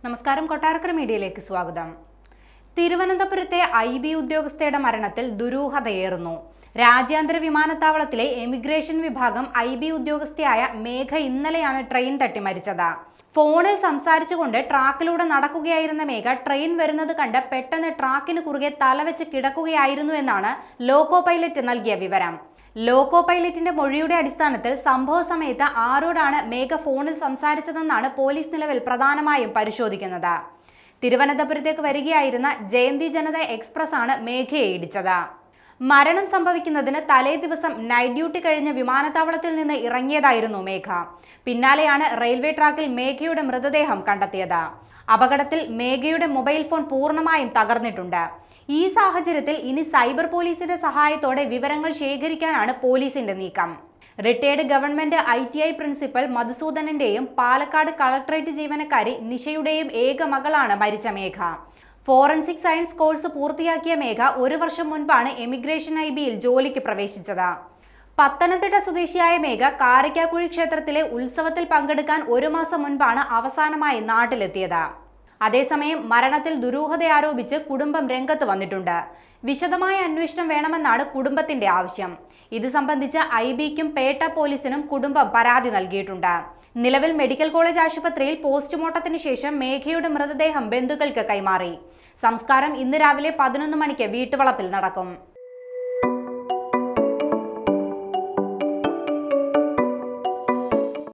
നമസ്കാരം, കൊട്ടാരക്കര മീഡിയയിലേക്ക് സ്വാഗതം. തിരുവനന്തപുരത്തെ IB ഉദ്യോഗസ്ഥയുടെ മരണത്തിൽ ദുരൂഹതയേറുന്നു. രാജ്യാന്തര വിമാനത്താവളത്തിലെ എമിഗ്രേഷൻ വിഭാഗം IB ഉദ്യോഗസ്ഥയായ മേഘ ഇന്നലെയാണ് ട്രെയിൻ തട്ടി മരിച്ചത്. ഫോണിൽ സംസാരിച്ചുകൊണ്ട് ട്രാക്കിലൂടെ നടക്കുകയായിരുന്ന മേഘ ട്രെയിൻ വരുന്നത് കണ്ട് പെട്ടെന്ന് ട്രാക്കിന് കുറുകെ തലവെച്ച് കിടക്കുകയായിരുന്നു എന്നാണ് ലോക്കോ പൈലറ്റ് നൽകിയ വിവരം. ലോക്കോ പൈലറ്റിന്റെ മൊഴിയുടെ അടിസ്ഥാനത്തിൽ സംഭവ സമയത്ത് ആരോടാണ് മേഘ ഫോണിൽ സംസാരിച്ചതെന്നാണ് പോലീസ് നിലവിൽ പ്രധാനമായും പരിശോധിക്കുന്നത്. തിരുവനന്തപുരത്തേക്ക് വരികയായിരുന്ന ജയന്തി ജനത എക്സ്പ്രസ് ആണ് മേഘയെ ഇടിച്ചത്. മരണം സംഭവിക്കുന്നതിന് തലേ ദിവസം നൈറ്റ് ഡ്യൂട്ടി കഴിഞ്ഞ് വിമാനത്താവളത്തിൽ നിന്ന് ഇറങ്ങിയതായിരുന്നു മേഘ. പിന്നാലെയാണ് റെയിൽവേ ട്രാക്കിൽ മേഘയുടെ മൃതദേഹം കണ്ടെത്തിയത്. അപകടത്തിൽ മേഘയുടെ മൊബൈൽ ഫോൺ പൂർണ്ണമായും തകർന്നിട്ടുണ്ട്. ഈ സാഹചര്യത്തിൽ ഇനി സൈബർ പോലീസിന്റെ സഹായത്തോടെ വിവരങ്ങൾ ശേഖരിക്കാനാണ് പോലീസിന്റെ നീക്കം. റിട്ടയർഡ് ഗവൺമെന്റ് ITI പ്രിൻസിപ്പൽ മധുസൂദനന്റെയും പാലക്കാട് കളക്ടറേറ്റ് ജീവനക്കാരി നിഷയുടെയും ഏക മകളാണ് മരിച്ച മേഘ. ഫോറൻസിക് സയൻസ് കോഴ്സ് പൂർത്തിയാക്കിയ മേഘ 1 വർഷം മുൻപാണ് എമിഗ്രേഷൻ IBയിൽ ജോലിക്ക് പ്രവേശിച്ചത്. പത്തനംതിട്ട സ്വദേശിയായ മേഘ കാരക്കാക്കുഴി ക്ഷേത്രത്തിലെ ഉത്സവത്തിൽ പങ്കെടുക്കാൻ 1 മാസം മുൻപാണ് അവസാനമായി നാട്ടിലെത്തിയത്. അതേസമയം മരണത്തിൽ ദുരൂഹത ആരോപിച്ച് കുടുംബം രംഗത്ത് വന്നിട്ടുണ്ട്. വിശദമായ അന്വേഷണം വേണമെന്നാണ് കുടുംബത്തിന്റെ ആവശ്യം. ഇത് സംബന്ധിച്ച് IBക്കും പേട്ട പോലീസിനും കുടുംബം പരാതി നൽകിയിട്ടുണ്ട്. നിലവിൽ മെഡിക്കൽ കോളേജ് ആശുപത്രിയിൽ പോസ്റ്റ്മോർട്ടത്തിന് ശേഷം മേഘയുടെ മൃതദേഹം ബന്ധുക്കൾക്ക് കൈമാറി. സംസ്കാരം ഇന്ന് രാവിലെ 11 മണിക്ക് വീട്ടുവളപ്പിൽ നടക്കും.